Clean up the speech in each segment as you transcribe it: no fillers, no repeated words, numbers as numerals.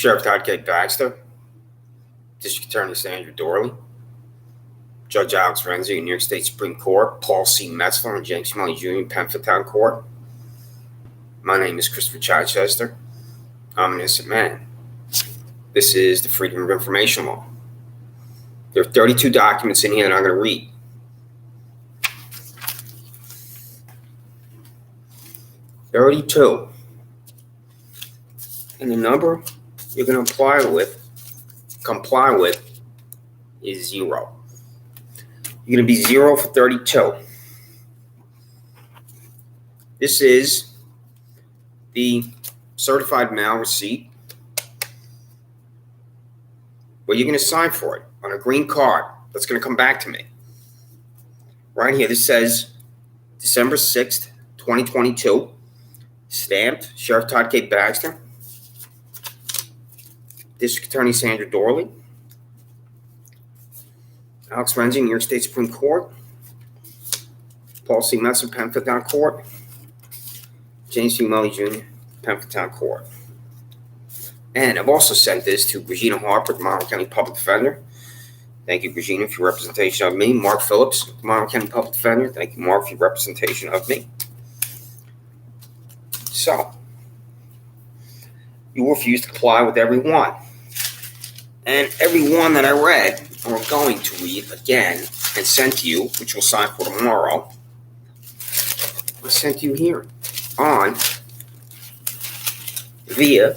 Sheriff Todd Baxter, District Attorney Sandra Doorley, Judge Alex Renzi in New York State Supreme Court, Paul C. Metzler and James Mully Jr. in Penfield Town Court. My name is Christopher Chichester. I'm an innocent man. This is the Freedom of Information Law. There are 32 documents in here that I'm going to read. And the number you're going to comply with is 0. You're going to be 0 for 32. This is the certified mail receipt where you're going to sign for it on a green card that's going to come back to me. Right here, this says December 6th, 2022, stamped Sheriff Todd K. Baxter, District Attorney Sandra Doorley, Alex Renzi, New York State Supreme Court, Paul C. Metzler, Penfield Town Court, James C. Mully Jr., Penfield Town Court. And I've also sent this to Regina Harper, the Monroe County Public Defender. Thank you, Regina, for your representation of me. Mark Phillips, the Monroe County Public Defender. Thank you, Mark, for your representation of me. So, you refuse to comply with every one. And every one that I read, or going to read again and send to you, which we'll sign for tomorrow, I sent to you here on via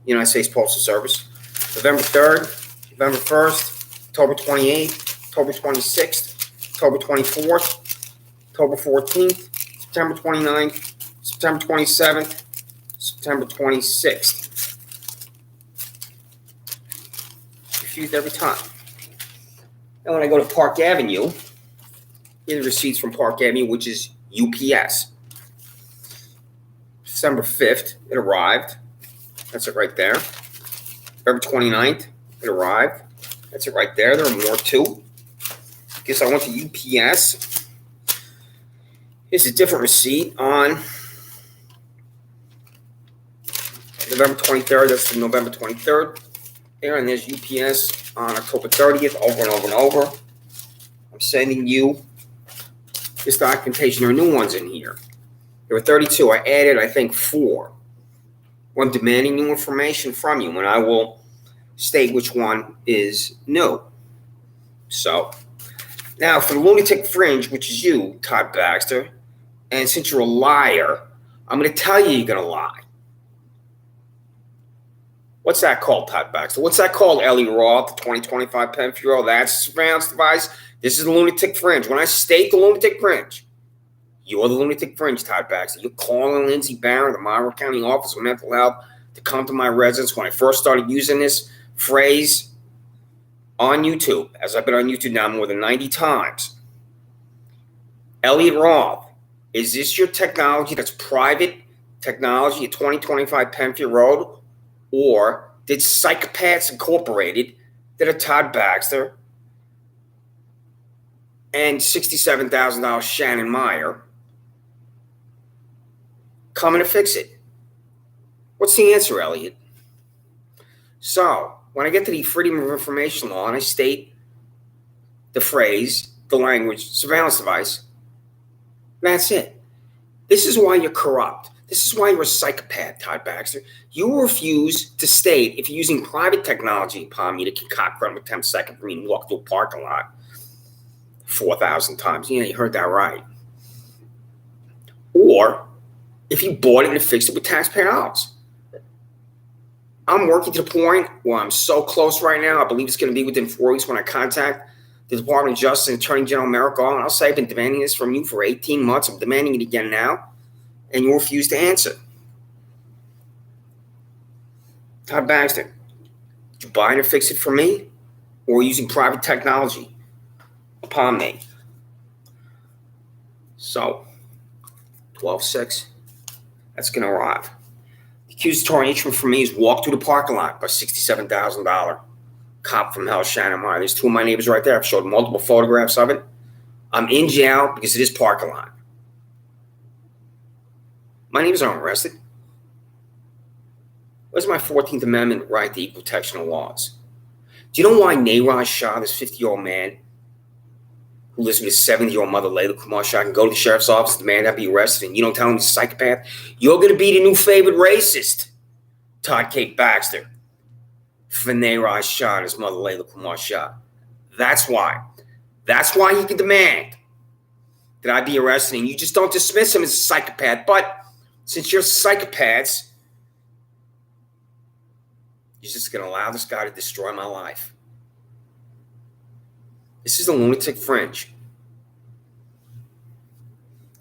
United States Postal Service, November 3rd, November 1st, October 28th, October 26th, October 24th, October 14th, September 29th, September 27th, September 26th. Refused every time. And when I go to Park Avenue, here are the receipts from Park Avenue, which is UPS. December 5th, it arrived. That's it right there. November 29th, it arrived. That's it right there. There are more too. Guess I went to UPS. Here's a different receipt on November 23rd. That's November 23rd. There, and there's UPS on October 30th, over and over and over. I'm sending you this documentation. There are new ones in here. There were 32. I added, I think, 4. I'm demanding new information from you, and I will state which one is new. So, now for the lunatic fringe, which is you, Todd Baxter, and since you're a liar, I'm going to tell you you're going to lie. What's that called, Todd Baxter? What's that called, Ellie Roth, the 2025 Penfield? That's a surveillance device. This is the lunatic fringe. When I state the lunatic fringe, you're the lunatic fringe, Todd Baxter. You're calling Lindsay Barron, the Monroe County Office of Mental Health, to come to my residence when I first started using this phrase on YouTube, as I've been on YouTube now more than 90 times. Elliot Roth, is this your technology that's private technology at 2025 Penfield Road? Or did Psychopaths Incorporated, that are Todd Baxter and $67,000 Shannon Meyer, come in to fix it? What's the answer, Elliot? So, when I get to the Freedom of Information Law and I state the phrase, the language, surveillance device, that's it. This is why you're corrupt. This is why you're a psychopath, Todd Baxter. You refuse to state if you're using private technology upon me to concoct crime attempt second for me to walk through a parking lot 4,000 times. Yeah, you heard that right. Or if you bought it and fixed it with taxpayer dollars. I'm working to the point where I'm so close right now. I believe it's going to be within 4 weeks when I contact the Department of Justice and Attorney General Merrick Garland. And I'll say I've been demanding this from you for 18 months. I'm demanding it again now. And you refuse to answer. Todd Baxter, did you buy it and fix it for me? Or using private technology upon me? So, 12-6, that's going to arrive. The accusatory instrument for me is walk through the parking lot by $67,000 cop from hell, Shannon Meyer. There's 2 of my neighbors right there. I've showed multiple photographs of it. I'm in jail because it is parking lot. My neighbors aren't arrested. Where's my 14th Amendment right to equal protection of laws? Do you know why Neeraj Shah, this 50-year-old man who lives with his 70-year-old mother, Layla Kumar Shah, can go to the sheriff's office and demand that be arrested, and you don't tell him he's a psychopath? You're going to be the new favorite racist, Todd Baxter, for Neeraj Shah and his mother, Layla Kumar Shah. That's why. That's why he can demand that I be arrested, and you just don't dismiss him as a psychopath. But since you're psychopaths, you're just going to allow this guy to destroy my life. This is a lunatic fringe.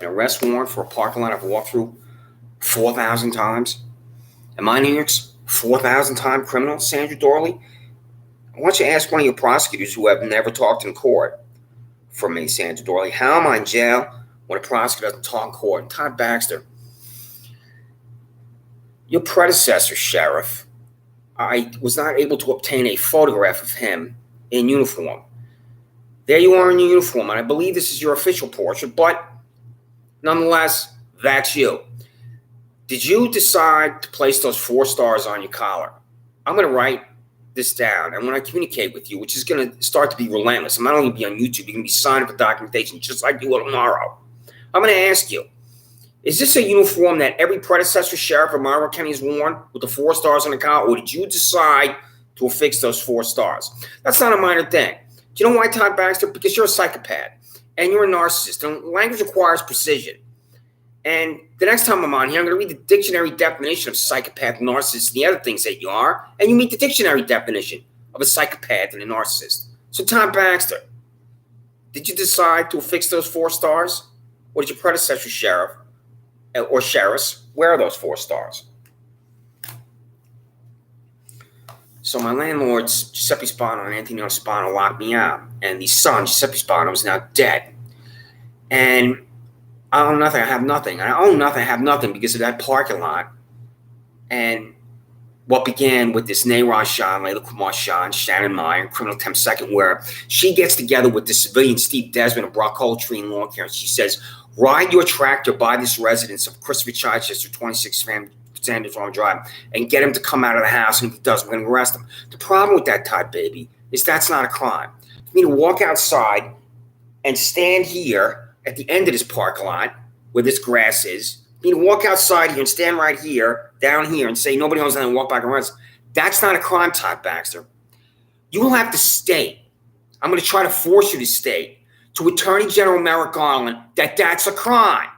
An arrest warrant for a parking lot I've walked through 4,000 times. Am I New York's 4,000-time criminal, Sandra Doorley? I want you to ask one of your prosecutors who have never talked in court for me, Sandra Doorley. How am I in jail when a prosecutor doesn't talk in court? And Todd Baxter, your predecessor, Sheriff, I was not able to obtain a photograph of him in uniform. There you are in your uniform, and I believe this is your official portrait, but nonetheless, that's you. Did you decide to place those 4 stars on your collar? I'm going to write this down, and when I communicate with you, which is going to start to be relentless, I'm not only going to be on YouTube, you're going to be signing for documentation just like you will tomorrow. I'm going to ask you, is this a uniform that every predecessor sheriff of Monroe County has worn with the 4 stars on the collar, or did you decide to affix those 4 stars? That's not a minor thing. Do you know why, Todd Baxter? Because you're a psychopath, and you're a narcissist, and language requires precision. And the next time I'm on here, I'm going to read the dictionary definition of psychopath, narcissist, and the other things that you are, and you meet the dictionary definition of a psychopath and a narcissist. So, Todd Baxter, did you decide to affix those 4 stars? Or did your predecessor sheriff or sheriffs wear those 4 stars? So my landlords, Giuseppe Spano and Antonio Spano, locked me out. And the son, Giuseppe Spano, is now dead. And I own nothing. I have nothing. I own nothing. I have nothing because of that parking lot. And what began with this Neeraj Shah, Layla Kumar Shah, and Shannon Meyer, criminal attempt second, where she gets together with the civilian Steve Desmond of Broccoli Tree and Lawn Care, and she says, ride your tractor by this residence of Christopher Chichester, 26 Sanders Farm Drive, and get him to come out of the house, and if he does, we're going to arrest him. The problem with that, Todd, baby, is that's not a crime. For me to walk outside and stand here at the end of this parking lot where this grass is, me to walk outside here and stand right here, down here, and say nobody owns that and walk back and arrest him, that's not a crime, Todd Baxter. You will have to state, I'm going to try to force you to state to Attorney General Merrick Garland that that's a crime.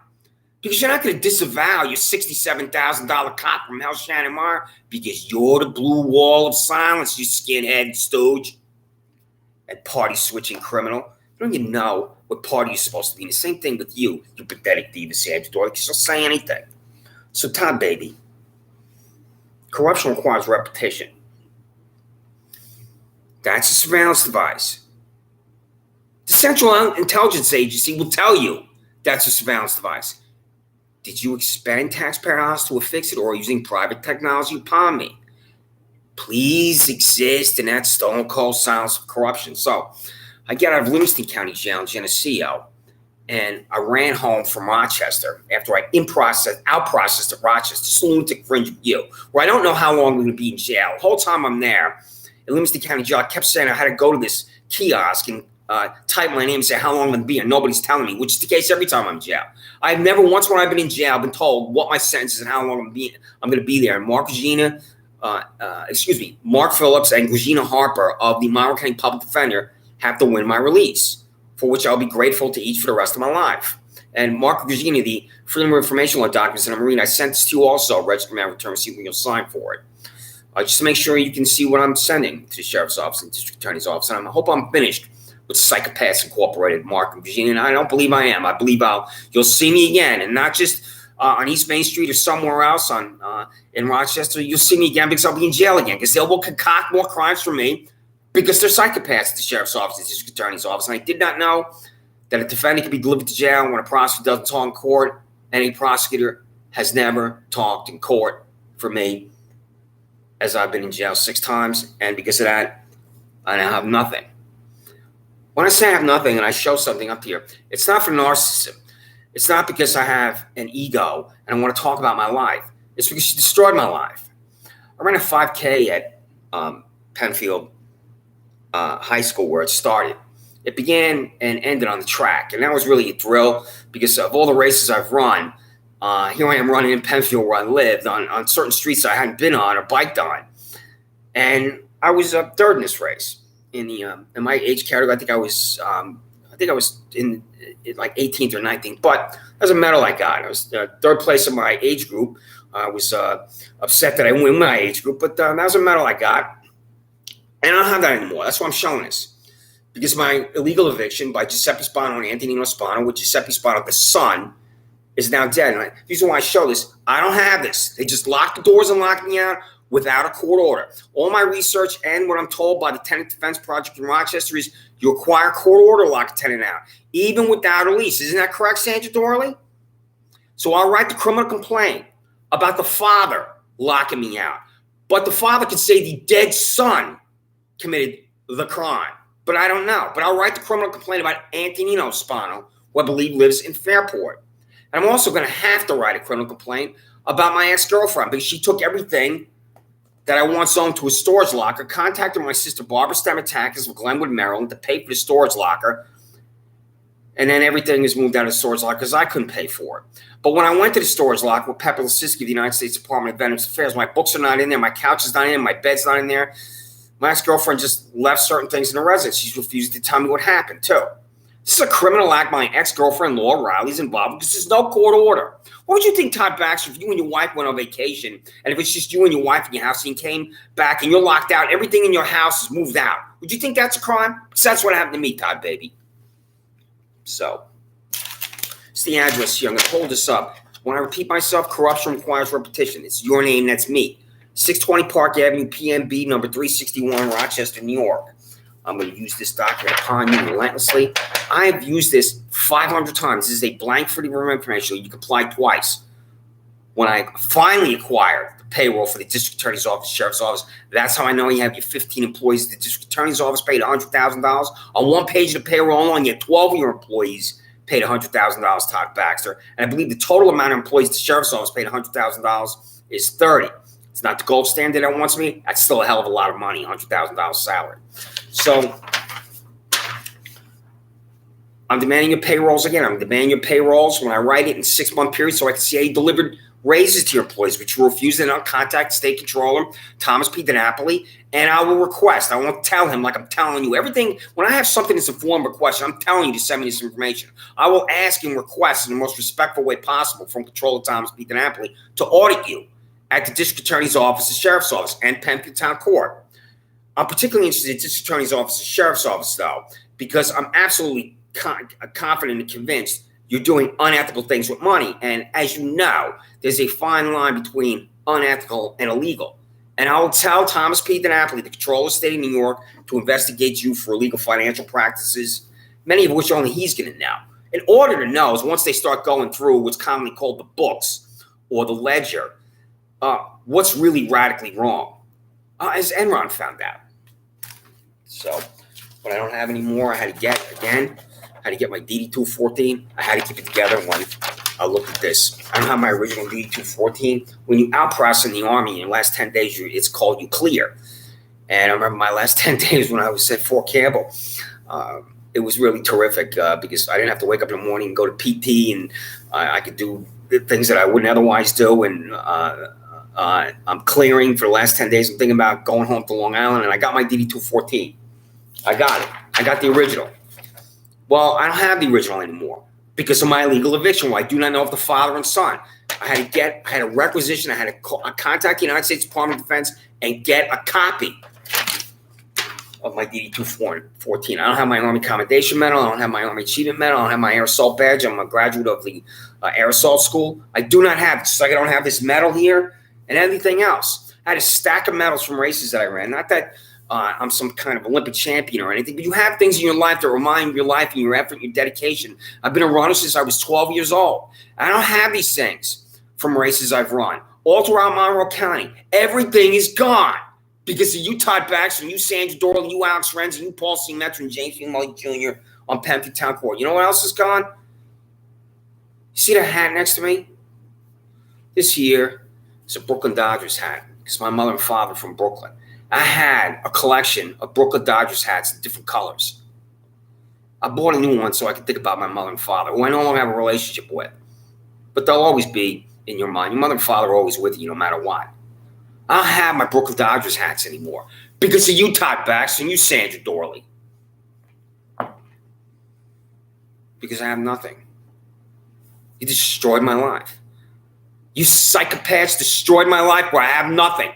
Because you're not going to disavow your $67,000 cop from hell, Shannon Meyer, because you're the blue wall of silence, you skinhead stooge and party-switching criminal. Don't you know what party you're supposed to be in? The same thing with you, you pathetic diva, Sandra Doorley, because you'll say anything. So, Todd, baby, corruption requires repetition. That's a surveillance device. The Central Intelligence Agency will tell you that's a surveillance device. Did you expend taxpayer dollars to affix it, or using private technology upon me? Please exist in that stone cold silence of corruption. So I get out of Livingston County Jail in Geneseo, and I ran home from Rochester after I out-processed at Rochester, this lunatic fringe of you, where I don't know how long I'm going to be in jail. The whole time I'm there in Livingston County Jail, I kept saying I had to go to this kiosk and type my name and say how long I'm going to be, and nobody's telling me, which is the case every time I'm in jail. I've never once when I've been in jail been told what my sentence is and how long I'm going to be there. And Mark Phillips and Regina Harper of the Monroe County Public Defender have to win my release, for which I'll be grateful to each for the rest of my life. And Mark and Regina, the Freedom of Information Law documents that I'm reading, I sent this to you also, registered mail return receipt when you'll sign for it. Just to make sure you can see what I'm sending to the Sheriff's Office and District Attorney's Office. And I hope I'm finished with Psychopaths Incorporated, Mark and Virginia, and I don't believe I am. I believe you'll see me again, and not just on East Main Street or somewhere else in Rochester. You'll see me again because I'll be in jail again, because they'll concoct more crimes for me because they're psychopaths at the Sheriff's Office and District Attorney's Office. And I did not know that a defendant can be delivered to jail when a prosecutor doesn't talk in court. Any prosecutor has never talked in court for me, as I've been in jail 6 times, and because of that, I now have nothing. When I say I have nothing and I show something up here, it's not for narcissism. It's not because I have an ego and I want to talk about my life. It's because she destroyed my life. I ran a 5K at Penfield High School where it started. It began and ended on the track, and that was really a thrill because of all the races I've run. Here I am running in Penfield where I lived on certain streets I hadn't been on or biked on, and I was third in this race in my age category. I think I was in like 18th or 19th, but as a medal I got. I was third place in my age group. I was upset that I didn't win my age group, but that was a medal I got. And I don't have that anymore. That's why I'm showing this. Because my illegal eviction by Giuseppe Spano and Antonino Spano, with Giuseppe Spano, the son, is now dead. And the reason why I show this, I don't have this. They just locked the doors and locked me out without a court order. All my research and what I'm told by the Tenant Defense Project in Rochester is you require a court order to lock a tenant out, even without a lease. Isn't that correct, Sandra Doorley? So I'll write the criminal complaint about the father locking me out. But the father could say the dead son committed the crime. But I don't know. But I'll write the criminal complaint about Antonino Spano, who I believe lives in Fairport. And I'm also going to have to write a criminal complaint about my ex-girlfriend because she took everything that I once owned to a storage locker, contacted my sister Barbara Stamatakis of Glenwood, Maryland, to pay for the storage locker. And then everything is moved out of the storage locker because I couldn't pay for it. But when I went to the storage locker with Pepper Lisiski of the United States Department of Veterans Affairs, my books are not in there, my couch is not in there, my bed's not in there. My ex-girlfriend just left certain things in the residence. She's refusing to tell me what happened, too. This is a criminal act my ex-girlfriend, Laura Riley's involved because there's no court order. What would you think, Todd Baxter, if you and your wife went on vacation, and if it's just you and your wife in your house and you came back and you're locked out, everything in your house is moved out? Would you think that's a crime? So that's what happened to me, Todd, baby. So, it's the address here. I'm going to hold this up. When I repeat myself, corruption requires repetition. It's your name, that's me. 620 Park Avenue, PMB, number 361, Rochester, New York. I'm going to use this document upon you relentlessly. I've used this 500 times. This is a blank freedom of information. You can apply twice. When I finally acquired the payroll for the district attorney's office, sheriff's office, that's how I know you have your 15 employees. The district attorney's office paid $100,000. On one page of the payroll alone, you had 12 of your employees paid $100,000, Todd Baxter. And I believe the total amount of employees the sheriff's office paid $100,000 is 30. It's not the gold standard that wants me. That's still a hell of a lot of money, $100,000 salary. So I'm demanding your payrolls again. I'm demanding your payrolls when I write it in 6-month periods so I can see how you delivered raises to your employees, which you refused, and I'll contact State Controller Thomas P. DiNapoli, and I will request. I won't tell him like I'm telling you. Everything, when I have something that's a form of question, I'm telling you to send me this information. I will ask and request in the most respectful way possible from Controller Thomas P. DiNapoli to audit you at the district attorney's office, the sheriff's office, and Penfield Town Court. I'm particularly interested in the district attorney's office, the sheriff's office, though, because I'm absolutely confident and convinced you're doing unethical things with money. And as you know, there's a fine line between unethical and illegal. And I will tell Thomas P. DiNapoli, the Controller of the State of New York, to investigate you for illegal financial practices, many of which only he's going to know. In order to know is once they start going through what's commonly called the books or the ledger, what's really radically wrong, as Enron found out. So, but I don't have any more. I had to get my DD-214. I had to keep it together when I looked at this. I don't have my original DD-214. When you out-process in the Army in the last 10 days, it's called you clear. And I remember my last 10 days when I was at Fort Campbell. It was really terrific because I didn't have to wake up in the morning and go to PT, and I could do things that I wouldn't otherwise do. And I'm clearing for the last 10 days. I'm thinking about going home to Long Island, and I got my DD-214. I got it. I got the original. Well, I don't have the original anymore because of my illegal eviction. Well, I do not know if the father and son. I had a requisition. I had to contact the United States Department of Defense and get a copy of my DD-214. I don't have my Army Commendation Medal. I don't have my Army Achievement Medal. I don't have my Air Assault Badge. I'm a graduate of the Air Assault School. I do not have it. Just like I don't have this medal here and anything else. I had a stack of medals from races that I ran. Not that I'm some kind of Olympic champion or anything, but you have things in your life that remind you of your life and your effort and your dedication. I've been a runner since I was 12 years old. I don't have these things from races I've run. All throughout Monroe County, everything is gone because of you, Todd Baxter, you, Sandra Doorley, you, Alex Renzi, you, Paul C. Metro, and James B. Mully Jr. on Penfield Town Court. You know what else is gone? You see that hat next to me? This year, it's a Brooklyn Dodgers hat. because my mother and father are from Brooklyn. I had a collection of Brooklyn Dodgers hats in different colors. I bought a new one so I could think about my mother and father, who I no longer have a relationship with. But they'll always be in your mind. Your mother and father are always with you no matter what. I don't have my Brooklyn Dodgers hats anymore because of you, Todd Baxter, and you, Sandra Doorley. Because I have nothing. You destroyed my life. You psychopaths destroyed my life where I have nothing.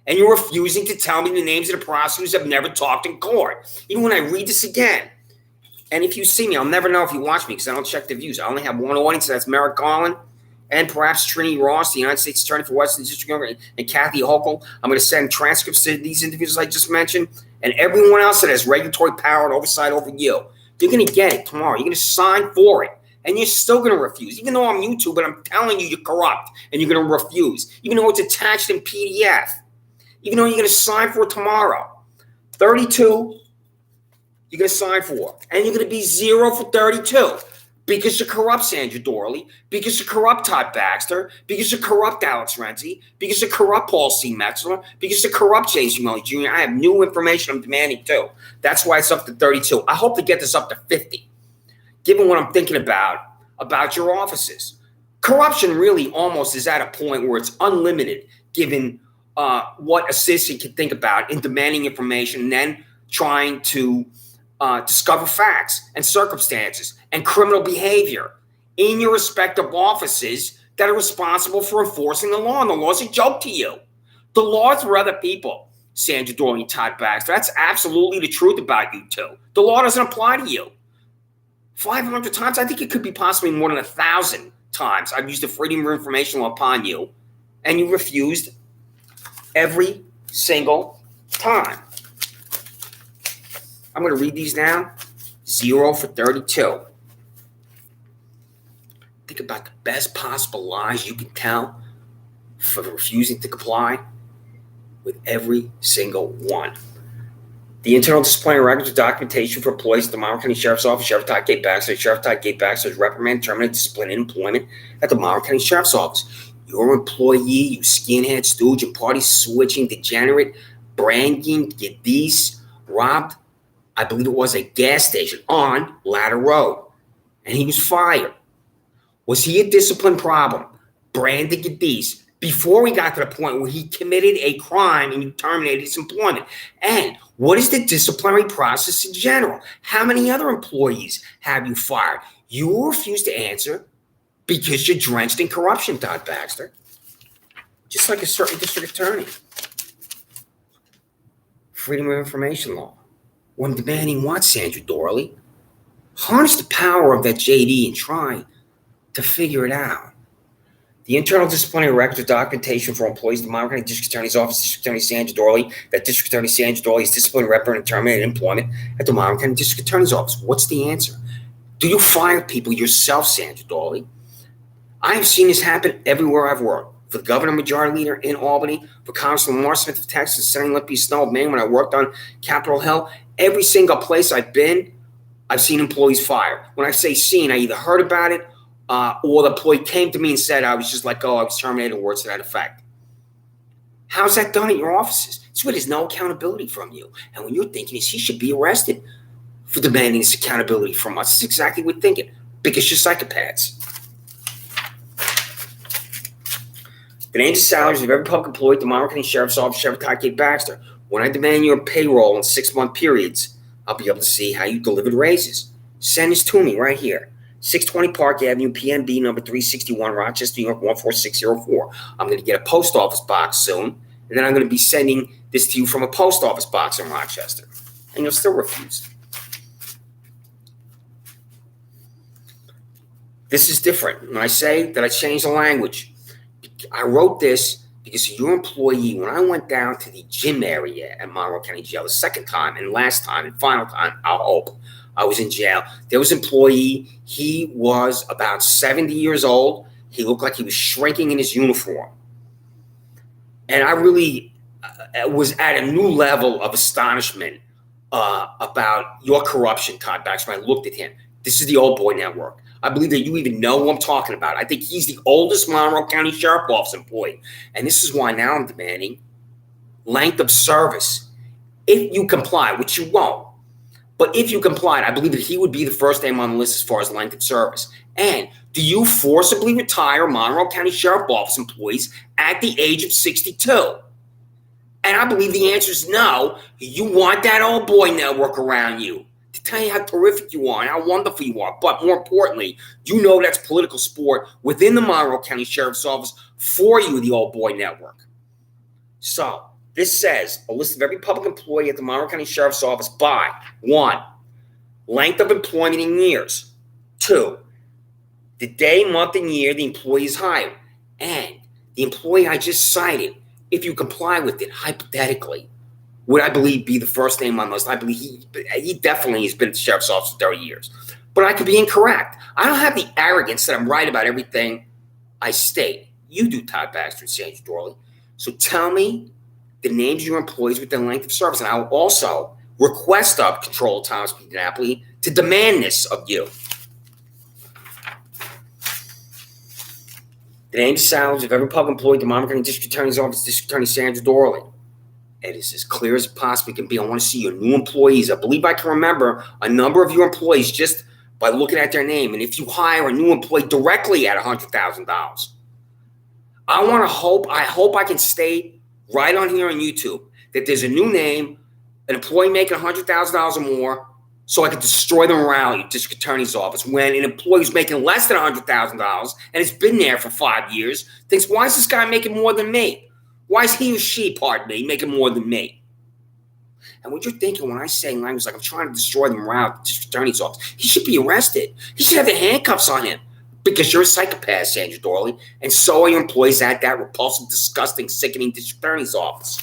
And you're refusing to tell me the names of the prosecutors I've never talked in court. Even when I read this again. And if you see me, I'll never know if you watch me because I don't check the views. I only have one audience, that's Merrick Garland and perhaps Trinity Ross, the United States Attorney for Western District, and Kathy Hochul. I'm going to send transcripts to these interviews I just mentioned. And everyone else that has regulatory power and oversight over you. You're going to get it tomorrow. You're going to sign for it. And you're still going to refuse. Even though I'm YouTube, but I'm telling you you're corrupt. And you're going to refuse. Even though it's attached in PDF. Even though you're going to sign for it tomorrow. 32, you're going to sign for. And you're going to be 0 for 32. Because you're corrupt, Sandra Doorley. Because you're corrupt, Todd Baxter. Because you're corrupt, Alex Renzi. Because you're corrupt, Paul C. Metzler. Because you're corrupt, James Mully Jr. I have new information I'm demanding too. That's why it's up to 32. I hope to get this up to 50. Given what I'm thinking about your offices. Corruption really almost is at a point where it's unlimited, given what a citizen can think about in demanding information and then trying to discover facts and circumstances and criminal behavior in your respective offices that are responsible for enforcing the law. And the law's a joke to you. The law's for other people, Sandra Doorley and Todd Baxter. That's absolutely the truth about you two. The law doesn't apply to you. 500 times? I think it could be possibly more than 1,000 times I've used the Freedom of Information Law upon you, and you refused every single time. I'm going to read these now. 0 for 32. Think about the best possible lies you can tell for refusing to comply with every single one. The internal disciplinary records of documentation for employees at the Monroe County Sheriff's Office, Sheriff Todd K. Baxter. Sheriff Todd K. Baxter is reprimanded, terminated, disciplined, and employment at the Monroe County Sheriff's Office. Your employee, you skinhead, stooge, and party switching degenerate, branding, Geddes, robbed, I believe it was a gas station on Ladder Road. And he was fired. Was he a discipline problem? Brandon Geddes, before we got to the point where he committed a crime and you terminated his employment. And what is the disciplinary process in general? How many other employees have you fired? You refuse to answer because you're drenched in corruption, Todd Baxter. Just like a certain district attorney. Freedom of Information Law. When demanding what, Sandra Doorley? Harness the power of that JD and try to figure it out. The internal disciplinary records of documentation for employees of the Monroe County District Attorney's Office, District Attorney Sandra Doorley, that District Attorney Sandra Doorley is disciplined, reprimanded, and terminated employment at the Monroe County District Attorney's Office. What's the answer? Do you fire people yourself, Sandra Doorley? I have seen this happen everywhere I've worked. For the governor majority leader in Albany, for Congressman Mark Smith of Texas, Senator Lippy Snow of Maine when I worked on Capitol Hill, every single place I've been, I've seen employees fired. When I say seen, I either heard about it or the employee came to me and said I was just like, I was terminated, or words to that effect. How's that done at your offices? It's where there's no accountability from you. And when you're thinking is he should be arrested for demanding this accountability from us. It's exactly what we're thinking. Because you're psychopaths. The names and salaries of every public employee at the Monroe County Sheriff's Office, Sheriff Todd K. Baxter. When I demand your payroll in 6-month periods, I'll be able to see how you delivered raises. Send this to me right here. 620 Park Avenue, PNB number 361, Rochester, New York, 14604. I'm going to get a post office box soon, and then I'm going to be sending this to you from a post office box in Rochester. And you'll still refuse. This is different. When I say that I changed the language, I wrote this because your employee, when I went down to the gym area at Monroe County Jail the second time and last time and final time, I hope, I was in jail. There was an employee. He was about 70 years old. He looked like he was shrinking in his uniform. And I really was at a new level of astonishment about your corruption, Todd Baxter. When I looked at him. This is the Old Boy Network. I believe that you even know who I'm talking about. I think he's the oldest Monroe County Sheriff's Office employee. And this is why now I'm demanding length of service. If you comply, which you won't, but if you complied, I believe that he would be the first name on the list as far as length of service. And do you forcibly retire Monroe County Sheriff's Office employees at the age of 62? And I believe the answer is no. You want that old boy network around you to tell you how terrific you are and how wonderful you are. But more importantly, you know that's political support within the Monroe County Sheriff's Office for you, the old boy network. So this says a list of every public employee at the Monroe County Sheriff's Office by 1, length of employment in years, 2, the day, month, and year the employee is hired, and the employee I just cited, if you comply with it, hypothetically, would I believe be the first name on the list. I believe he definitely has been at the Sheriff's Office for 30 years. But I could be incorrect. I don't have the arrogance that I'm right about everything I state. You do, Todd Baxter and Sandra Doorley. So tell me the names of your employees with their length of service. And I will also request of Controller Thomas P. Napoli to demand this of you. The names and salaries of every public employee at the Monroe County District Attorney's Office, District Attorney Sandra Doorley. It is as clear as it possibly can be. I want to see your new employees. I believe I can remember a number of your employees just by looking at their name. And if you hire a new employee directly at $100,000, I hope I can state right on here on YouTube that there's a new name, an employee making $100,000 or more, so I could destroy the morale at District Attorney's Office when an employee who's making less than $100,000 and has been there for 5 years thinks, why is this guy making more than me? Why is he or she, pardon me, making more than me? And what you're thinking when I say language like I'm trying to destroy the morale at the District Attorney's Office, he should be arrested. He should have the handcuffs on him because you're a psychopath, Sandra Doorley, and so are your employees at that repulsive, disgusting, sickening District Attorney's Office.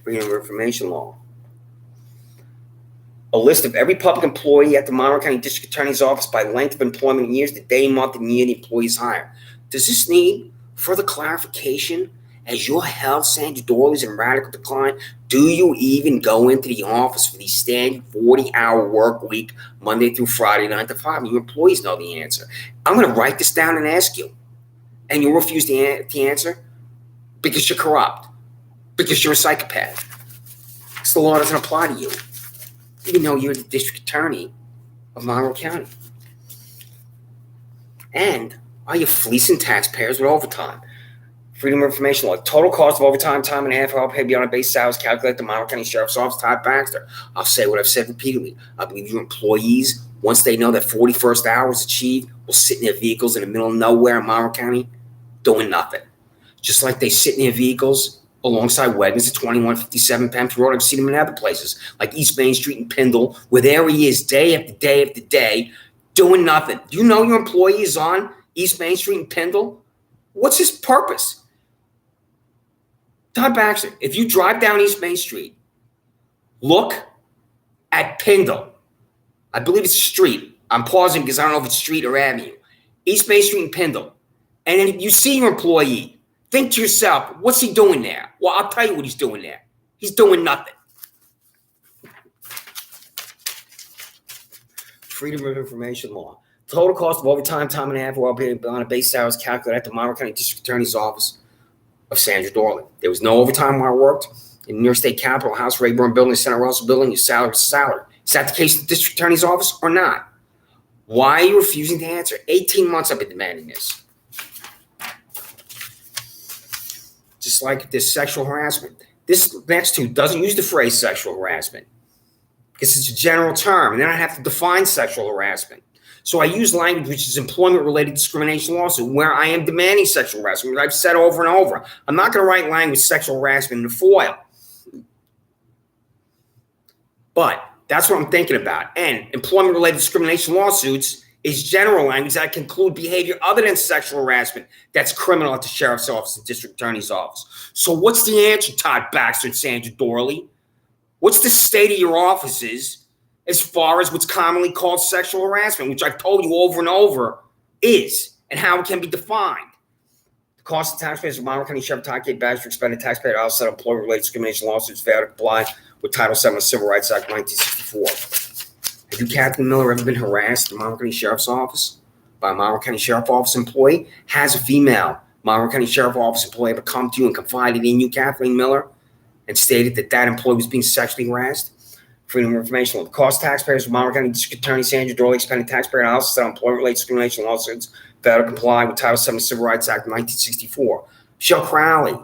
Freedom of Information Law. A list of every public employee at the Monroe County District Attorney's Office by length of employment in years, the day, month, and year the employee is hired. Does this need further clarification? As your health, Sandra Doorley, is in radical decline, do you even go into the office for the standard 40-hour work week, Monday through Friday, 9 to 5? And your employees know the answer. I'm going to write this down and ask you. And you'll refuse to answer because you're corrupt, because you're a psychopath. Because the law doesn't apply to you, even though you're the district attorney of Monroe County. And are you fleecing taxpayers with overtime? Freedom of Information Law. Total cost of overtime, time and a half, all paid beyond a base salary is calculated at the Monroe County Sheriff's Office, Todd Baxter. I'll say what I've said repeatedly. I believe your employees, once they know that 41st hour is achieved, will sit in their vehicles in the middle of nowhere in Monroe County doing nothing. Just like they sit in their vehicles alongside wagons at 2157 Pemphill Road. I've seen them in other places, like East Main Street and Pindle, where there he is day after day after day doing nothing. Do you know your employee is on East Main Street and Pindle? What's his purpose? Todd Baxter, if you drive down East Main Street, look at Pindle. I believe it's a street. I'm pausing because I don't know if it's street or avenue. East Main Street and Pindle. And then you see your employee, think to yourself, what's he doing there? Well, I'll tell you what he's doing there. He's doing nothing. Freedom of Information Law. Total cost of overtime, time and a half, while paid on a base salary is calculated at the Monroe County District Attorney's Office of Sandra Doorley. There was no overtime while I worked in the New York State Capitol, House Rayburn Building, Senate Russell Building. Your salary is salary. Is that the case in the District Attorney's Office or not? Why are you refusing to answer? 18 months I've been demanding this. Just like this sexual harassment. This next two doesn't use the phrase sexual harassment because it's a general term, and then I have to define sexual harassment. So I use language which is employment-related discrimination lawsuit, where I am demanding sexual harassment, which I've said over and over. I'm not going to write language sexual harassment in the FOIL. But that's what I'm thinking about. And employment-related discrimination lawsuits is general language that conclude behavior other than sexual harassment that's criminal at the Sheriff's Office and District Attorney's Office. So what's the answer, Todd Baxter and Sandra Doorley? What's the state of your offices as far as what's commonly called sexual harassment, which I've told you over and over is, and how it can be defined? The cost of taxpayers of Monroe County Sheriff Todd K. Baxter expended taxpayer dollars set employment-related discrimination lawsuits failed to comply with Title VII of the Civil Rights Act of 1964. Have you, Kathleen Miller, ever been harassed in Monroe County Sheriff's Office by a Monroe County Sheriff's Office employee? Has a female Monroe County Sheriff's Office employee ever come to you and confided in you, Kathleen Miller, and stated that that employee was being sexually harassed? Freedom of information. The cost taxpayers of Monroe County District Attorney Sandra Doorley expended taxpayer dollars to settle employment-related discrimination lawsuits fail to comply with Title VII of the Civil Rights Act of 1964. Michelle Crowley,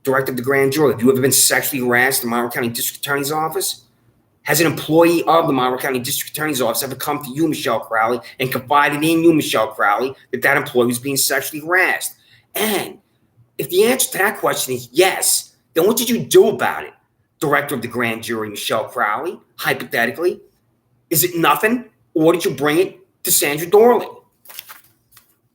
Director of the Grand Jury. Have you ever been sexually harassed in the Monroe County District Attorney's Office? Has an employee of the Monroe County District Attorney's Office ever come to you, Michelle Crowley, and confided in you, Michelle Crowley, that that employee was being sexually harassed? And if the answer to that question is yes, then what did you do about it, Director of the Grand Jury, Michelle Crowley, hypothetically? Is it nothing, or did you bring it to Sandra Doorley?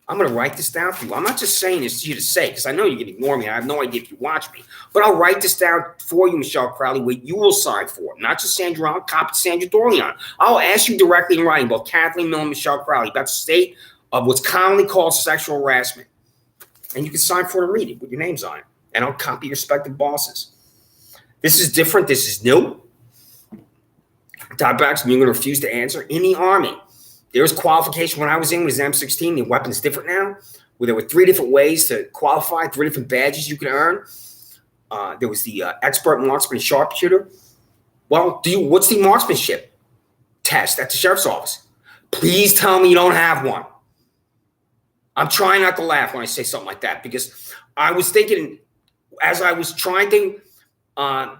I'm going to write this down for you. I'm not just saying this to you to say, because I know you can ignore me. I have no idea if you watch me. But I'll write this down for you, Michelle Crowley, what you will sign for. Not just Sandra, I'll copy Sandra Doorley on. I'll ask you directly in writing, both Kathleen Miller and Michelle Crowley, about the state of what's commonly called sexual harassment. And you can sign for it and read it with your names on it. And I'll copy your respective bosses. This is different. This is new. Todd Baxter, you're going to refuse to answer. In the Army, there was qualification when I was in with M16. The weapon's different now, where there were 3 different ways to qualify, 3 different badges you could earn. There was the expert marksman sharpshooter. Well, what's the marksmanship test at the sheriff's office? Please tell me you don't have one. I'm trying not to laugh when I say something like that, because I was thinking, as I was trying to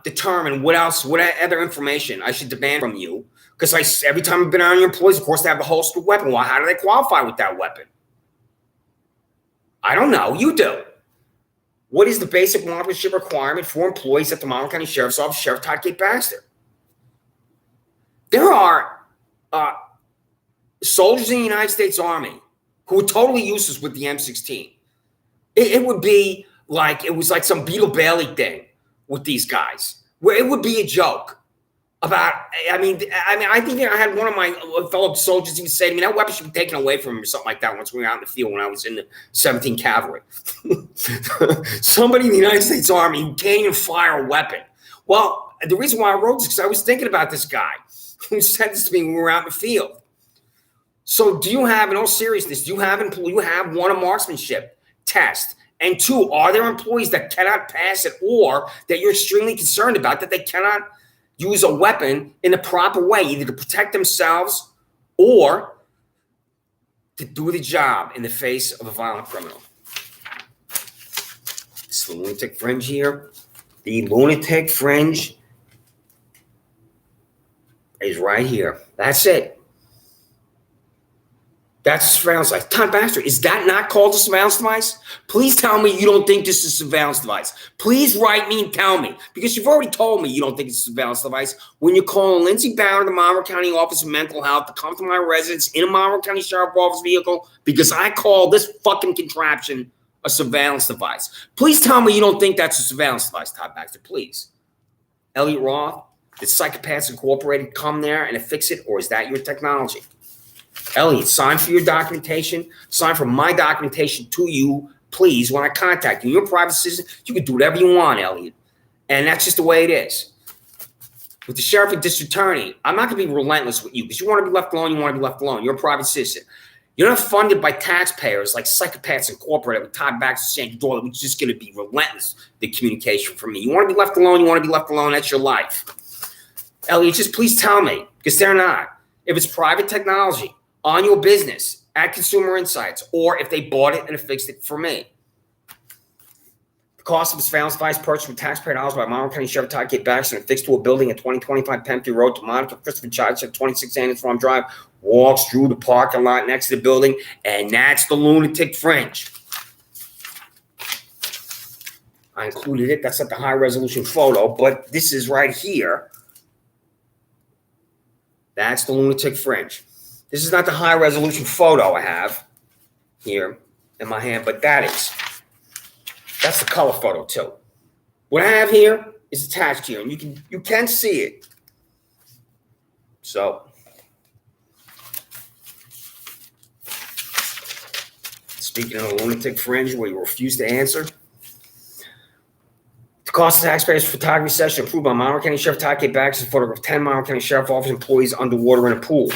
determine what other information I should demand from you, because every time I've been on your employees, of course, they have the holstered weapon. Well, how do they qualify with that weapon? I don't know. You do. What is the basic marksmanship requirement for employees at the Monroe County Sheriff's Office, Sheriff Todd Baxter? There are soldiers in the United States Army who are totally useless with the M16. It would be like, it was like some Beetle Bailey thing with these guys, where it would be a joke about, I think I had one of my fellow soldiers even say to me, that weapon should be taken away from him or something like that once we were out in the field when I was in the 17th Cavalry. Somebody in the United States Army who can't even fire a weapon. Well, the reason why I wrote this is because I was thinking about this guy who said this to me when we were out in the field. So do you have, in all seriousness, do you have one, a marksmanship test? And 2, are there employees that cannot pass it, or that you're extremely concerned about, that they cannot use a weapon in the proper way, either to protect themselves or to do the job in the face of a violent criminal? It's the lunatic fringe here. The lunatic fringe is right here. That's it. That's a surveillance device. Todd Baxter, is that not called a surveillance device? Please tell me you don't think this is a surveillance device. Please write me and tell me, because you've already told me you don't think it's a surveillance device when you're calling Lindsay Bauer, the Monroe County Office of Mental Health, to come to my residence in a Monroe County Sheriff's Office vehicle, because I call this fucking contraption a surveillance device. Please tell me you don't think that's a surveillance device, Todd Baxter, please. Elliot Roth, did Psychopaths Incorporated come there and fix it, or is that your technology? Elliot, sign for your documentation. Sign for my documentation to you, please, when I contact you. You're a private citizen. You can do whatever you want, Elliot. And that's just the way it is. With the sheriff and district attorney, I'm not going to be relentless with you, because you want to be left alone, you want to be left alone. You're a private citizen. You're not funded by taxpayers like Psychopaths Incorporated with Todd Baxter, Sandra Doorley, which is just going to be relentless, the communication from me. You want to be left alone, you want to be left alone. That's your life. Elliot, just please tell me, because they're not. If it's private technology, on your business at Consumer Insights, or if they bought it and fixed it for me. The cost of the surveillance device purchased with taxpayer dollars by Monroe County Sheriff Todd Baxter and fixed to a building at 2025 Pempsey Road to monitor Christopher Child at 26 Anderson Farm Drive, walks through the parking lot next to the building, and that's the lunatic fringe. I included it. That's not the high resolution photo, but this is right here. That's the lunatic fringe. This is not the high resolution photo I have here in my hand, but that's the color photo too. What I have here is attached here, and you can see it. So speaking of the lunatic fringe where you refuse to answer, the Cost of taxpayers photography session approved by Monroe County Sheriff Todd K. Baxter, photograph 10 Monroe County Sheriff Office employees underwater in a pool.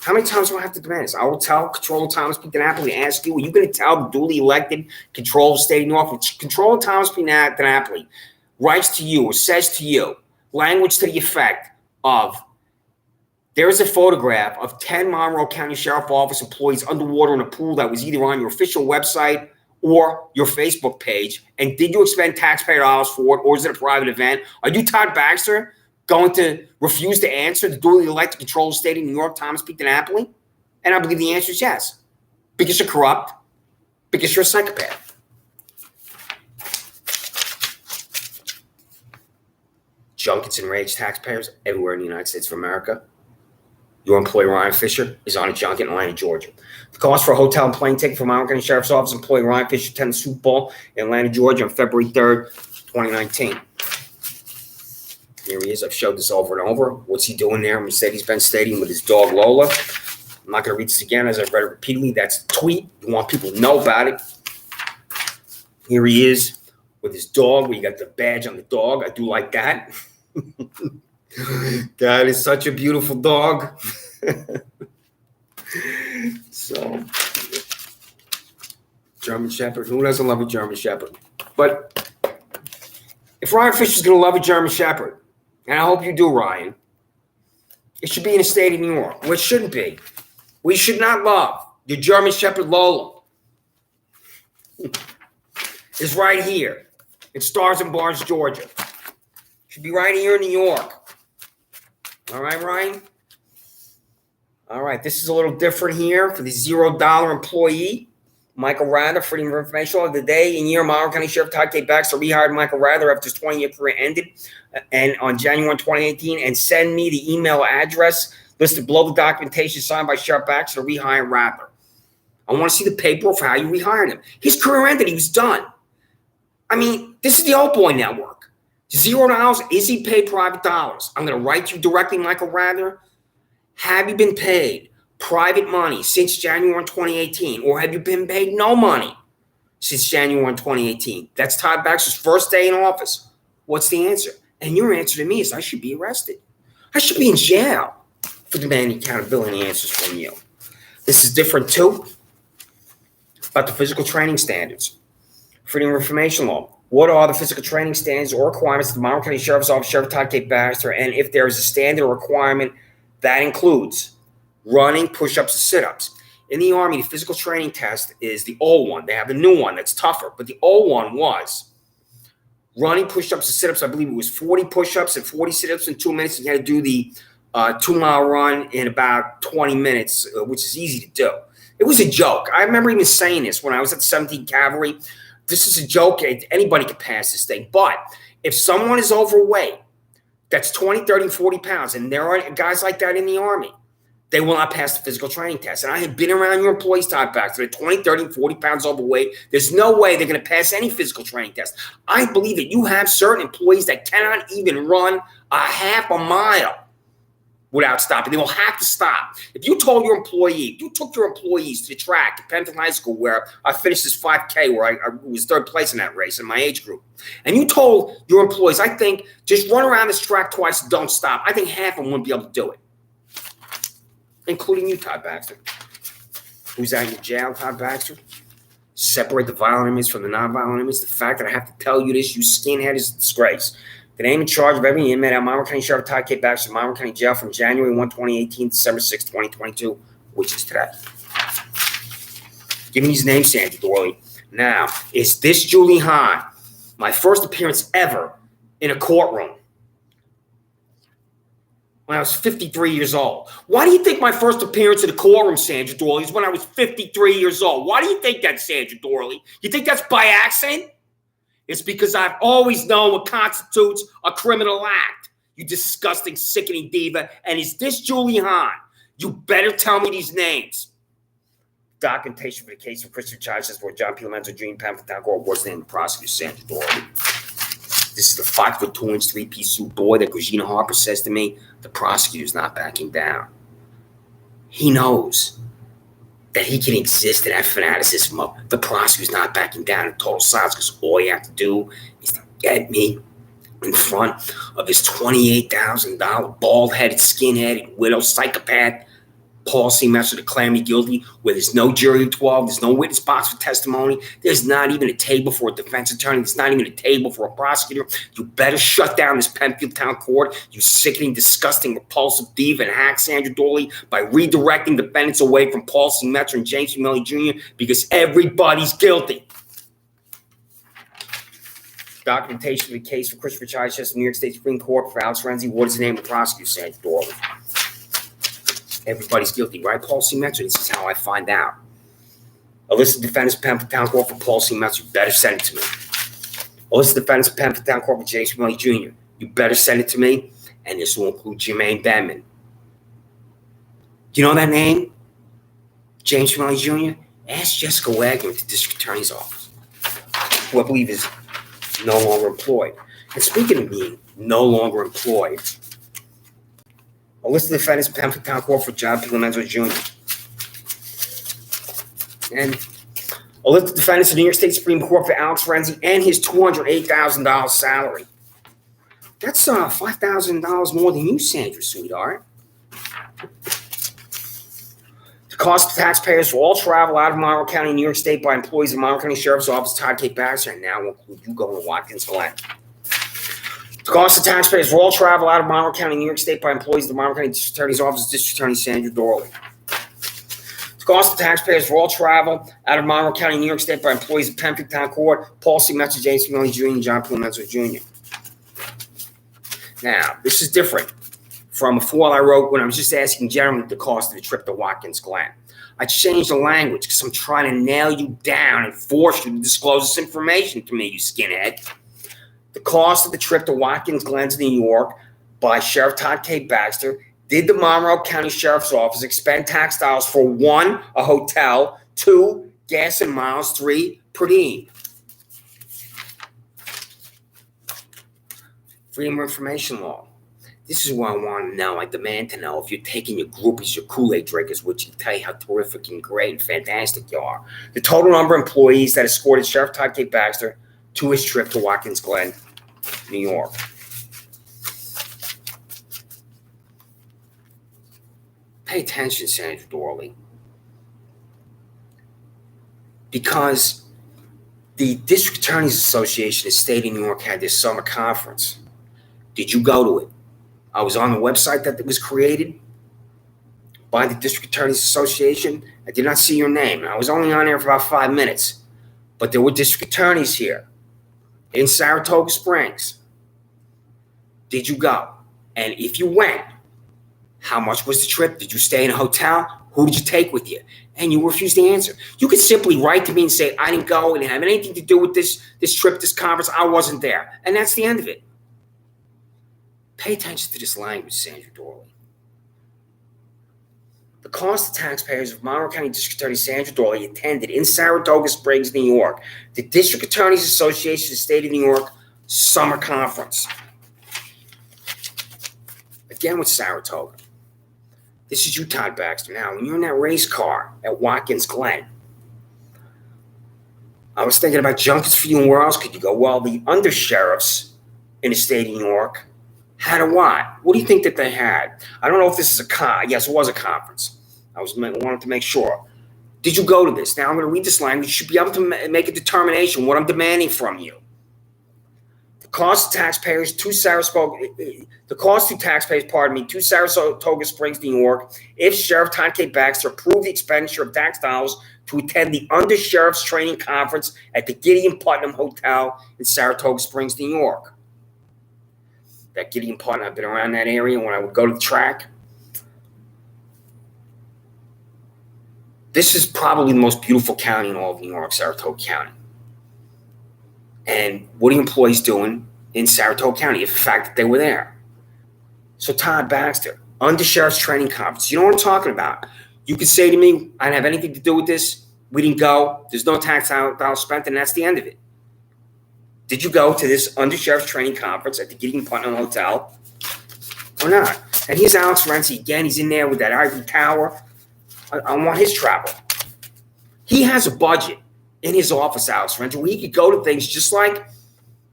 How many times do I have to demand this? I will tell Controller Thomas P. DiNapoli and ask you, are you going to tell the duly elected Controller of the State of New York, Controller Thomas P. DiNapoli writes to you or says to you, language to the effect of, there is a photograph of 10 Monroe County Sheriff Office employees underwater in a pool that was either on your official website or your Facebook page, and did you expend taxpayer dollars for it, or is it a private event? Are you, Todd Baxter, going to refuse to answer the duly elected Controller of the State of New York, Thomas P. DiNapoli? And I believe the answer is yes. Because you're corrupt, because you're a psychopath. Junkets enraged taxpayers everywhere in the United States of America. Your employee, Ryan Fisher, is on a junket in Atlanta, Georgia. The cost for a hotel and plane ticket for Monroe County Sheriff's Office employee Ryan Fisher attended the Super Bowl in Atlanta, Georgia on February 3rd, 2019. Here he is. I've showed this over and over. What's he doing there? Mercedes-Benz Stadium with his dog Lola. I'm not going to read this again as I've read it repeatedly. That's a tweet. You want people to know about it. Here he is with his dog. We got the badge on the dog. I do like that. That is such a beautiful dog. So, German Shepherd. Who doesn't love a German Shepherd? But if Ryan Fisher's going to love a German Shepherd, and I hope you do, Ryan, it should be in the state of New York, which shouldn't be. We should not love your German Shepherd Lola. It's right here in Stars and Bars, Georgia. Should be right here in New York. All right, Ryan? All right, this is a little different here for the $0 employee. Michael Rather, Freedom of Information Law of the day and year. Monroe County Sheriff Todd K. Baxter rehired Michael Rather after his 20-year career ended and on January 2018, and send me the email address listed below the documentation signed by Sheriff Baxter to rehire Rather. I want to see the paperwork for how you rehired him. His career ended. He was done. I mean, this is the Old Boy Network. $0. Is he paid private dollars? I'm going to write you directly, Michael Rather. Have you been paid private money since January 2018? Or have you been paid no money since January 2018? That's Todd Baxter's first day in office. What's the answer? And your answer to me is I should be arrested. I should be in jail for demanding accountability answers from you. This is different, too, about the physical training standards. Freedom of Information Law. What are the physical training standards or requirements of the Monroe County Sheriff's Office, Sheriff Todd K. Baxter, and if there is a standard or requirement that includes running, push-ups, and sit-ups. In the Army, the physical training test is the old one. They have the new one that's tougher, but the old one was running, push-ups, and sit-ups. I believe it was 40 push-ups and 40 sit-ups in 2 minutes. You had to do the 2-mile run in about 20 minutes, which is easy to do. It was a joke. I remember even saying this when I was at the 17th Cavalry. This is a joke. Anybody can pass this thing. But if someone is overweight, that's 20, 30, 40 pounds, and there are guys like that in the Army, they will not pass the physical training test. And I have been around your employees, Todd Baxter, they're 20, 30, 40 pounds overweight. There's no way they're going to pass any physical training test. I believe that you have certain employees that cannot even run a half a mile without stopping. They will have to stop. If you told your employee, you took your employees to the track at Penfield High School where I finished this 5K where I was third place in that race in my age group, and you told your employees, I think, just run around this track twice and don't stop, I think half of them wouldn't be able to do it, including you, Todd Baxter. Who's out in jail, Todd Baxter? Separate the violent enemies from the non-violent enemies. The fact that I have to tell you this, you skinhead, is a disgrace. The name and charge of every inmate at Monroe County Sheriff Todd K. Baxter, Monroe County Jail from January 1, 2018 to December 6, 2022, which is today. Give me his name, Sandra Doorley. Now, is this Julie Hahn, my first appearance ever in a courtroom when I was 53 years old? Why do you think my first appearance in a courtroom, Sandra Doorley, is when I was 53 years old? Why do you think that, Sandra Doorley? You think that's by accident? It's because I've always known what constitutes a criminal act, you disgusting, sickening diva. And is this Julie Hahn? You better tell me these names. Documentation for the case of Christopher Charges where John P. Lorenzo Jr. Pamphlet Town Court was named the prosecutor, Sandra Doorley. This is the 5'2" 3-piece suit boy that Regina Harper says to me, the prosecutor's not backing down. He knows that he can exist in that fanaticism of the prosecutor's not backing down in total silence because all you have to do is to get me in front of this $28,000 bald-headed, skin-headed, widow psychopath policy master declare me guilty, where there's no jury of 12, there's no witness box for testimony, there's not even a table for a defense attorney, there's not even a table for a prosecutor. You better shut down this Penfield Town Court, you sickening, disgusting, repulsive diva and hack Sandra Doorley, by redirecting defendants away from Paul C. Metro and James Melly Jr. because everybody's guilty. Documentation of the case for Christopher Chichester, New York State Supreme Court for Alex Renzi. What is the name of the prosecutor? Sandra Doorley. Everybody's guilty, right? Paul C. Metro. This is how I find out. A list of defendants, Penfield Town Court for Paul C. Metro. You better send it to me. A list of defendants, Penfield Town Court for James Melly Jr. You better send it to me. And this will include Jermaine Benman. Do you know that name? James Melly Jr.? Ask Jessica Wagner at the district attorney's office, who I believe is no longer employed. And speaking of being no longer employed, a list of defendants, Penfield Town Court for John Pilomenzo Jr. And a list of defendants in the New York State Supreme Court for Alex Renzi and his $208,000 salary. That's $5,000 more than you, Sandra, sweetheart. The cost of taxpayers for all travel out of Monroe County, New York State by employees of Monroe County Sheriff's Office, Todd K. Baxter, and now will include you going to Watkins Glen. The cost of taxpayers for all travel out of Monroe County, New York State by employees of the Monroe County District Attorney's Office, District Attorney Sandra Doorley. The cost of taxpayers for all travel out of Monroe County, New York State by employees of Penfield Town Court, Paul C. Metro, James Melly Jr., and John Pilomenzo Jr. Now, this is different from a form I wrote when I was just asking generally the cost of the trip to Watkins Glen. I changed the language because I'm trying to nail you down and force you to disclose this information to me, you skinhead. The cost of the trip to Watkins Glen to New York by Sheriff Todd K. Baxter. Did the Monroe County Sheriff's Office expend tax dollars for 1, a hotel, 2, gas and miles, 3, per diem? Freedom of Information Law. This is what I want to know. I demand to know if you're taking your groupies, your Kool-Aid drinkers, which can tell you how terrific and great and fantastic you are. The total number of employees that escorted Sheriff Todd K. Baxter to his trip to Watkins Glen, New York. Pay attention, Sandra Doorley. Because the District Attorneys Association of the State of New York had this summer conference. Did you go to it? I was on the website that was created by the District Attorneys Association. I did not see your name. I was only on there for about 5 minutes. But there were district attorneys here in Saratoga Springs. Did you go? And if you went, how much was the trip? Did you stay in a hotel? Who did you take with you? And you refused to answer. You could simply write to me and say, I didn't go. It didn't have anything to do with this trip, this conference. I wasn't there. And that's the end of it. Pay attention to this language, Sandra Doorley. The cost of taxpayers of Monroe County District Attorney Sandra Doorley attended in Saratoga Springs, New York, the District Attorneys Association of the State of New York Summer Conference. Again with Saratoga. This is you, Todd Baxter. Now, when you're in that race car at Watkins Glen, I was thinking about junkets for you, and where else could you go? Well, the undersheriffs in the state of New York had a what? What do you think that they had? I don't know if this is yes, it was a conference. I wanted to make sure. Did you go to this? Now I'm going to read this language. You should be able to make a determination what I'm demanding from you. The cost to taxpayers to Saratoga Springs, New York, if Sheriff Todd K. Baxter approved the expenditure of tax dollars to attend the Undersheriff's Training Conference at the Gideon Putnam Hotel in Saratoga Springs, New York. That Gideon Putnam, I've been around that area when I would go to the track. This is probably the most beautiful county in all of New York, Saratoga County. And what are employees doing in Saratoga County, if the fact that they were there? So Todd Baxter, Undersheriff's Training Conference. You know what I'm talking about. You could say to me, I didn't have anything to do with this. We didn't go. There's no tax dollars spent, and that's the end of it. Did you go to this Undersheriff's Training Conference at the Gideon Putnam Hotel or not? And here's Alex Renzi again. He's in there with that ivory tower. I want his travel. He has a budget in his office, Alex Renzi, where he could go to things just like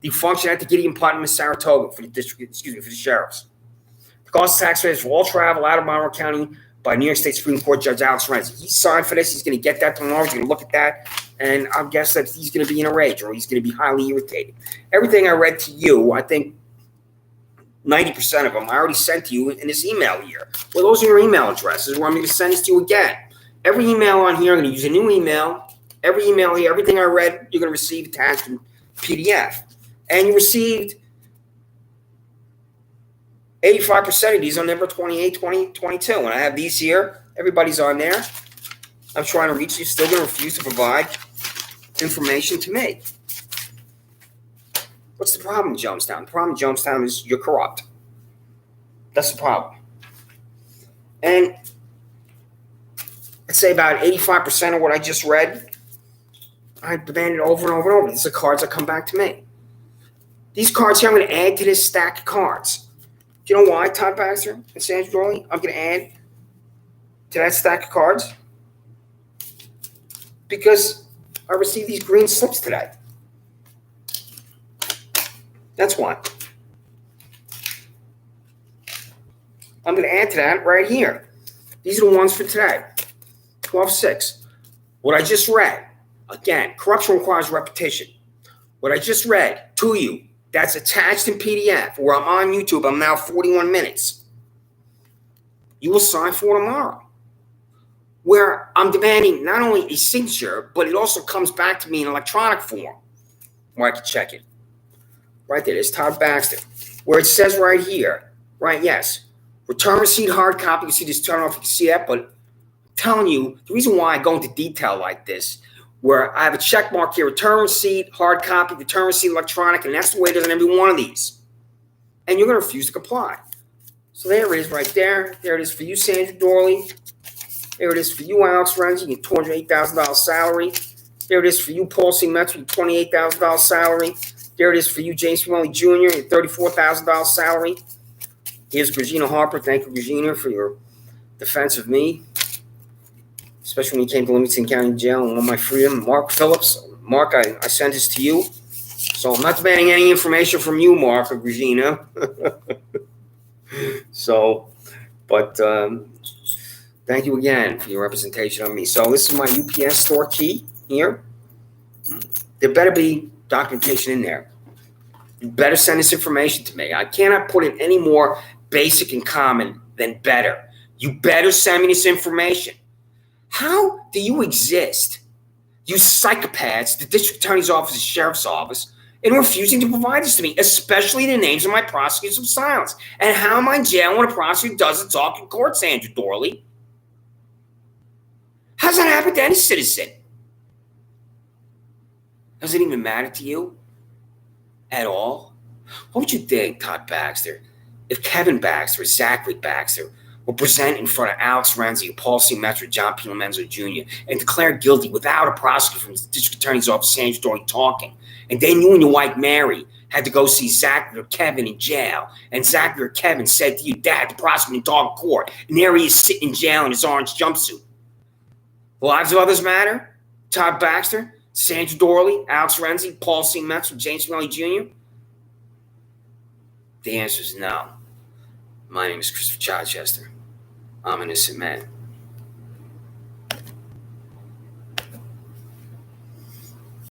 the function at the Gideon Putnam in Saratoga for the for the sheriffs. The cost of taxpayers for all travel out of Monroe County by New York State Supreme Court Judge Alex Renzi. He signed for this. He's going to get that tomorrow. He's going to look at that, and I guess that he's going to be in a rage or he's going to be highly irritated. Everything I read to you, I think 90% of them I already sent to you in this email here. Well, those are your email addresses where I'm going to send this to you again. Every email on here, I'm going to use a new email. Every email here, everything I read, you're going to receive attached in PDF. And you received 85% of these on November 28, 2022. And I have these here. Everybody's on there. I'm trying to reach you. Still going to refuse to provide information to me. What's the problem in Jonestown? The problem in Jonestown is you're corrupt. That's the problem. And I'd say about 85% of what I just read, I demanded over and over and over. These are cards that come back to me. These cards here, I'm going to add to this stack of cards. Do you know why, Todd Baxter and Sandra Doorley? I'm going to add to that stack of cards because I received these green slips today. That's why. I'm going to add to that right here. These are the ones for today. 12-6. What I just read, again, corruption requires repetition. What I just read to you, that's attached in PDF, where I'm on YouTube. I'm now 41 minutes. You will sign for tomorrow. Where I'm demanding not only a signature, but it also comes back to me in electronic form where I can check it. Right there, there's Todd Baxter. Where it says right here, right, yes, return receipt hard copy. You see this, turn off, you can see that, but I'm telling you, the reason why I go into detail like this, where I have a check mark here, return receipt, hard copy, return receipt, electronic, and that's the way it is on every one of these. And you're going to refuse to comply. So there it is right there. There it is for you, Sandra Doorley. There it is for you, Alex Renzi, your $208,000 salary. There it is for you, Paul C. Metz, your $28,000 salary. There it is for you, James Welly Jr., your $34,000 salary. Here's Regina Harper. Thank you, Regina, for your defense of me, especially when you came to Livingston County Jail and won my freedom. Mark Phillips. Mark, I sent this to you. So I'm not demanding any information from you, Mark or Regina. Thank you again for your representation on me. So this is my UPS store key here. There better be documentation in there. You better send this information to me. I cannot put it any more basic and common than better. You better send me this information. How do you exist, you psychopaths, the district attorney's office, the sheriff's office, in refusing to provide this to me, especially the names of my prosecutors of silence? And how am I in jail when a prosecutor doesn't talk in court, Sandra Doorley? How's that happen to any citizen? Does it even matter to you at all? What would you think, Todd Baxter, if Kevin Baxter, Zachary Baxter, were present in front of Alex Renzi, Paul C. Metz, John P. Lomenzo Jr., and declared guilty without a prosecutor from the district attorney's office, Sandra Doorley, talking, and then you and your wife Mary had to go see Zachary or Kevin in jail, and Zachary or Kevin said to you, Dad, the prosecutor didn't talk in court, and there he is sitting in jail in his orange jumpsuit. The lives of others matter? Todd Baxter, Sandra Doorley, Alex Renzi, Paul C. Metz, James Welly Jr.? The answer is no. My name is Christopher Chichester. I'm an innocent man.